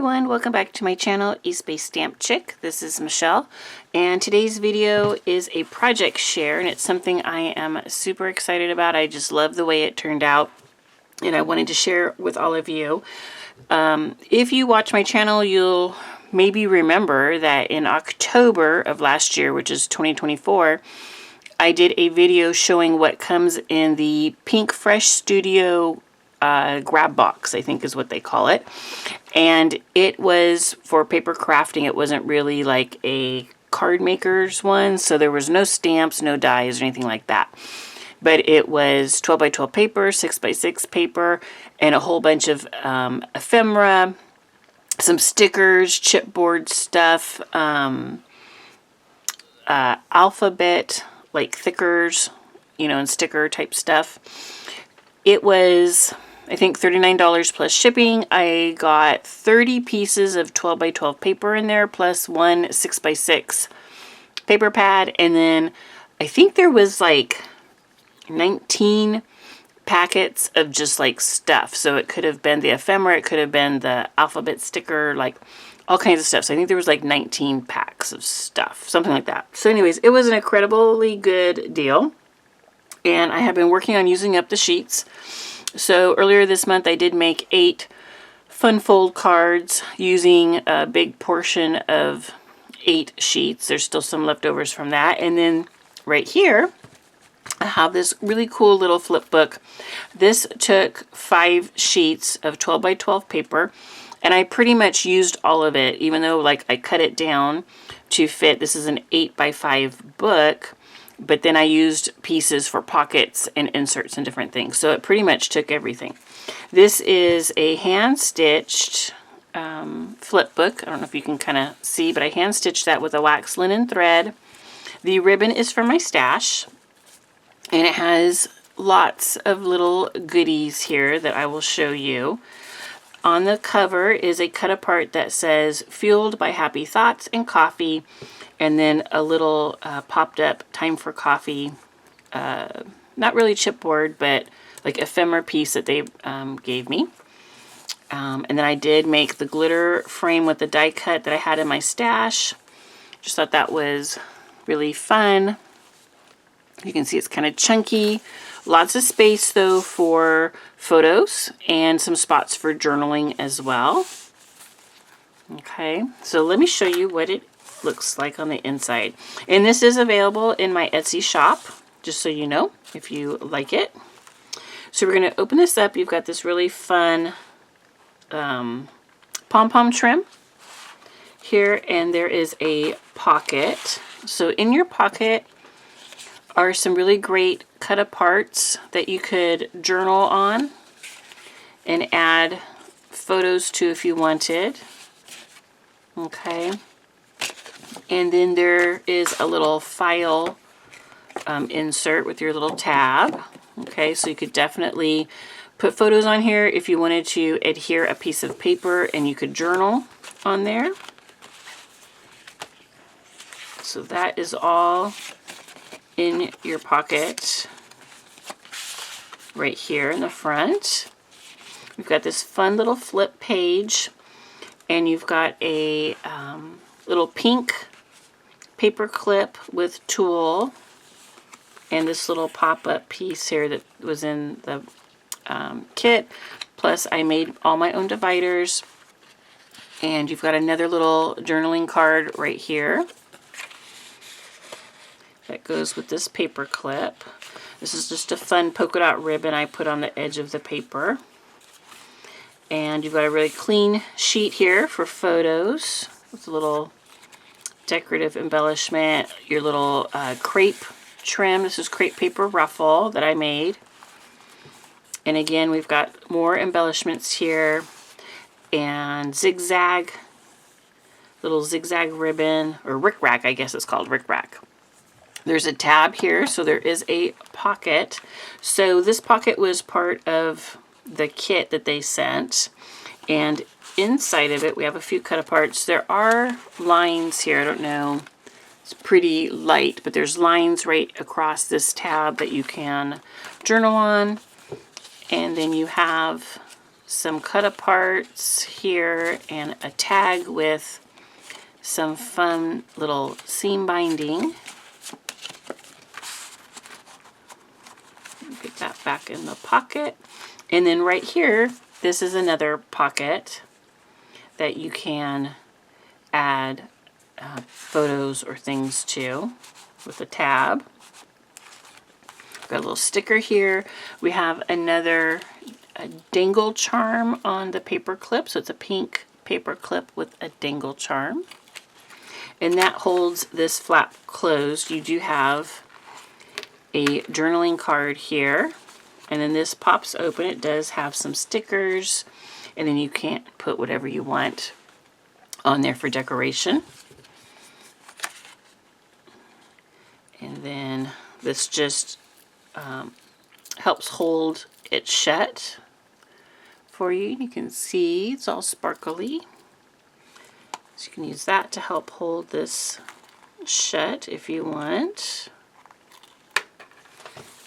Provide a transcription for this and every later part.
everyone, welcome back to my channel, East Bay Stamp Chick. This is Michelle, and today's video is a project share, and it's something I am super excited about. I just love the way it turned out, and I wanted to share with all of you. If you watch my channel, you'll maybe remember that in October of last year, which is 2024, I did a video showing what comes in the Pinkfresh Studio Grab box, I think is what they call it. And it was for paper crafting. It wasn't really like a card maker's one, so there was no stamps, no dies, or anything like that. But it was 12 by 12 paper, 6 by 6 paper, and a whole bunch of ephemera, some stickers, chipboard stuff, alphabet, like thickers, you know, and sticker type stuff. It was, I think, $39 plus shipping. I got 30 pieces of 12 by 12 paper in there, plus one 6 by 6 paper pad. And then I think there was like 19 packets of just like stuff. So it could have been the ephemera, it could have been the alphabet sticker, like all kinds of stuff. So I think there was like 19 packs of stuff, something like that. So anyways, it was an incredibly good deal. And I have been working on using up the sheets. So earlier this month I did make 8 fun fold cards using a big portion of 8 sheets. There's still some leftovers from that. And then right here I have this really cool little flip book. This took 5 sheets of 12 by 12 paper, and I pretty much used all of it, even though like I cut it down to fit. This is an 8 by 5 book. But then I used pieces for pockets and inserts and different things. So it pretty much took everything. This is a hand-stitched flip book. I don't know if you can kind of see, but I hand-stitched that with a wax linen thread. The ribbon is from my stash. And it has lots of little goodies here that I will show you. On the cover is a cut apart that says, "Fueled by happy thoughts and coffee." And then a little popped up time for coffee, not really chipboard, but like ephemera piece that they gave me. And then I did make the glitter frame with the die cut that I had in my stash. Just thought that was really fun. You can see it's kind of chunky. Lots of space though for photos and some spots for journaling as well. Okay, so let me show you what it looks like on the inside. And this is available in my Etsy shop, just so you know, if you like it. So we're going to open this up. You've got this really fun pom-pom trim here, and there is a pocket. So in your pocket are some really great cut-aparts that you could journal on and add photos to if you wanted. Okay. And then there is a little file insert with your little tab. Okay, so you could definitely put photos on here if you wanted to adhere a piece of paper, and you could journal on there. So that is all in your pocket right here in the front. We've got this fun little flip page, and you've got a little pink paper clip with tulle, and this little pop-up piece here that was in the kit. Plus I made all my own dividers, and you've got another little journaling card right here that goes with this paper clip. This is just a fun polka dot ribbon I put on the edge of the paper. And you've got a really clean sheet here for photos with a little decorative embellishment, your little crepe trim. This is crepe paper ruffle that I made. And again, we've got more embellishments here, and zigzag, little zigzag ribbon, or rickrack, I guess it's called, rickrack. There's a tab here, so there is a pocket. So this pocket was part of the kit that they sent, and inside of it we have a few cut aparts. There are lines here. I don't know, it's pretty light, but there's lines right across this tab that you can journal on. And then you have some cut aparts here and a tag with some fun little seam binding. Get that back in the pocket. And then right here, this is another pocket that you can add photos or things to with a tab. Got a little sticker here. We have another dangle charm on the paper clip. So it's a pink paper clip with a dangle charm. And that holds this flap closed. You do have a journaling card here. And then this pops open. It does have some stickers. And then you can put whatever you want on there for decoration. And then this just helps hold it shut for you. You can see it's all sparkly. So you can use that to help hold this shut if you want.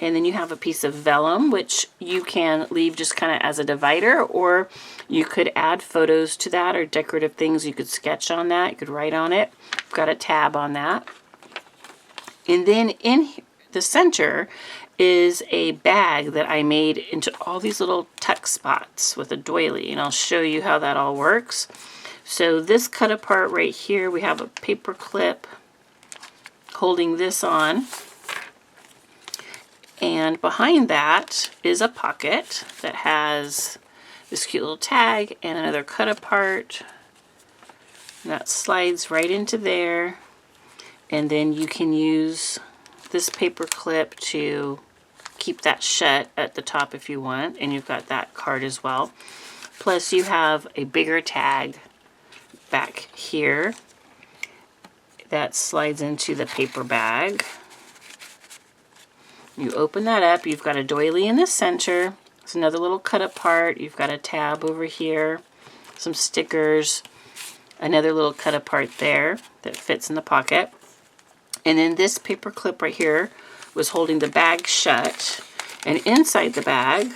And then you have a piece of vellum, which you can leave just kind of as a divider, or you could add photos to that or decorative things. You could sketch on that. You could write on it. I've got a tab on that. And then in the center is a bag that I made into all these little tuck spots with a doily, and I'll show you how that all works. So this cut apart right here, we have a paper clip holding this on, and behind that is a pocket that has this cute little tag and another cut apart, and that slides right into there. And then you can use this paper clip to keep that shut at the top if you want, and you've got that card as well. Plus you have a bigger tag back here that slides into the paper bag. You open that up, you've got a doily in the center. It's another little cut apart. You've got a tab over here, some stickers, another little cut apart there that fits in the pocket. And then this paper clip right here was holding the bag shut. And inside the bag,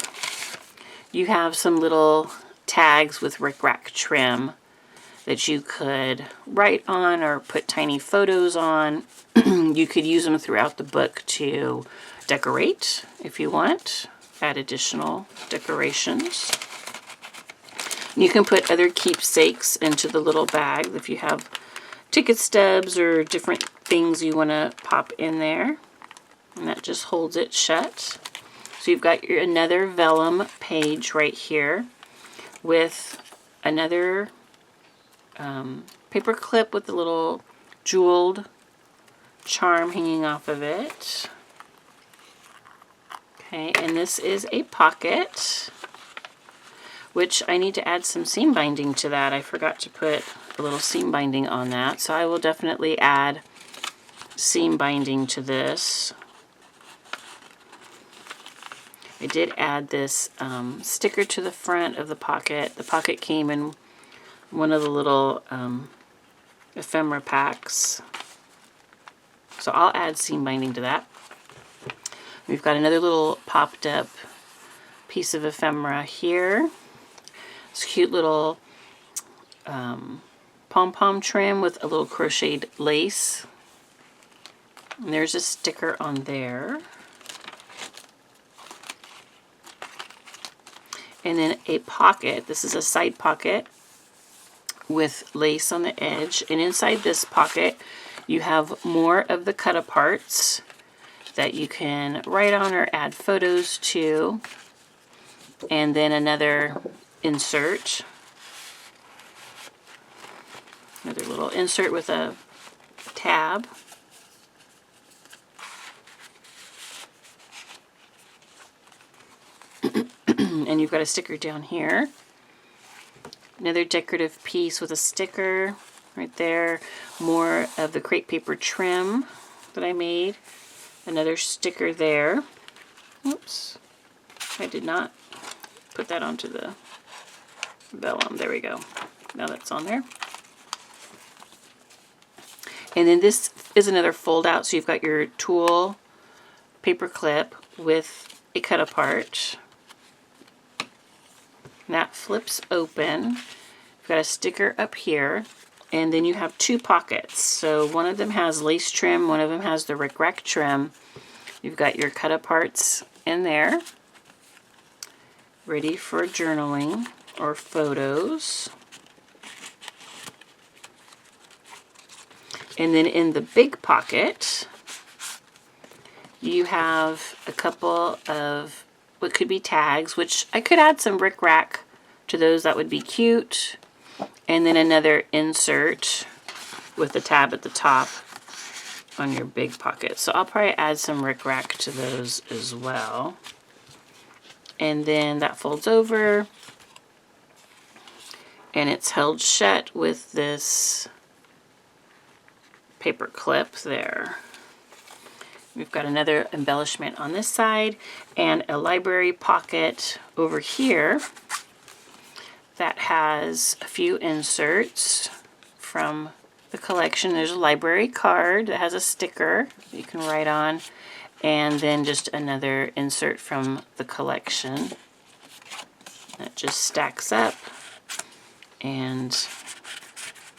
you have some little tags with rickrack trim that you could write on or put tiny photos on. You could use them throughout the book to decorate if you want, add additional decorations. You can put other keepsakes into the little bag if you have ticket stubs or different things you want to pop in there. And that just holds it shut. So you've got your another vellum page right here with another paper clip with a little jeweled charm hanging off of it. Okay, and this is a pocket, which I need to add some seam binding to that. I forgot to put a little seam binding on that, so I will definitely add seam binding to this. I did add this sticker to the front of the pocket. The pocket came in one of the little ephemera packs, so I'll add seam binding to that. We've got another little popped up piece of ephemera here. It's cute little pom-pom trim with a little crocheted lace. And there's a sticker on there. And then a pocket. This is a side pocket with lace on the edge. And inside this pocket, you have more of the cut aparts that you can write on or add photos to. And then another insert. Another little insert with a tab. And you've got a sticker down here. Another decorative piece with a sticker right there. More of the crepe paper trim that I made. Another sticker there. Oops. I did not put that onto the vellum. There we go. Now that's on there. And then this is another fold out. So you've got your tulle paper clip with a cut apart. And that flips open. You've got a sticker up here. And then you have 2 pockets. So one of them has lace trim, one of them has the Rick Rack trim. You've got your cut aparts in there, ready for journaling or photos. And then in the big pocket, you have a couple of what could be tags, which I could add some Rick Rack to those. That would be cute. And then another insert with a tab at the top on your big pocket. So I'll probably add some Rick Rack to those as well. And then that folds over and it's held shut with this paper clip there. We've got another embellishment on this side and a library pocket over here that has a few inserts from the collection. There's a library card that has a sticker you can write on, and then just another insert from the collection that just stacks up and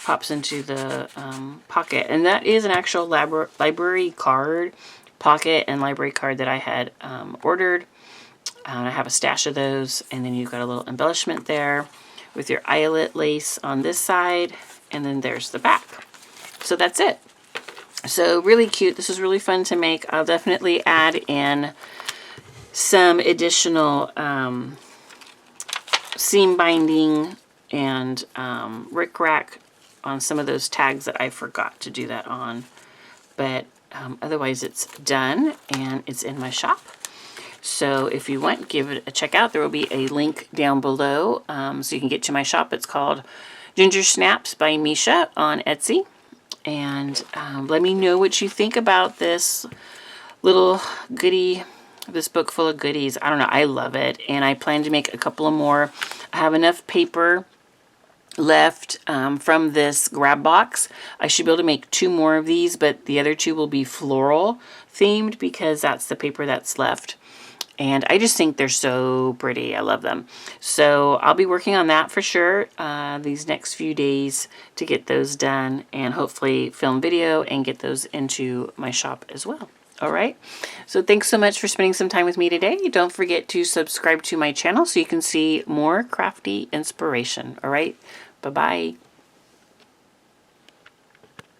pops into the pocket. And that is an actual library card, pocket and library card that I had ordered. I have a stash of those, and then you've got a little embellishment there with your eyelet lace on this side, and then there's the back. So that's it. So really cute. This is really fun to make. I'll definitely add in some additional seam binding and Rick Rack on some of those tags that I forgot to do that on. But otherwise it's done and it's in my shop. So if you want, give it a check out. There will be a link down below so you can get to my shop. It's called Ginger Snaps by Misha on Etsy. And let me know what you think about this little goodie, this book full of goodies. I don't know, I love it. And I plan to make a couple of more. I have enough paper left from this grab box. I should be able to make 2 more of these, but the other 2 will be floral themed because that's the paper that's left. And I just think they're so pretty. I love them. So I'll be working on that for sure these next few days to get those done and hopefully film video and get those into my shop as well. All right. So thanks so much for spending some time with me today. Don't forget to subscribe to my channel so you can see more crafty inspiration. All right. Bye-bye.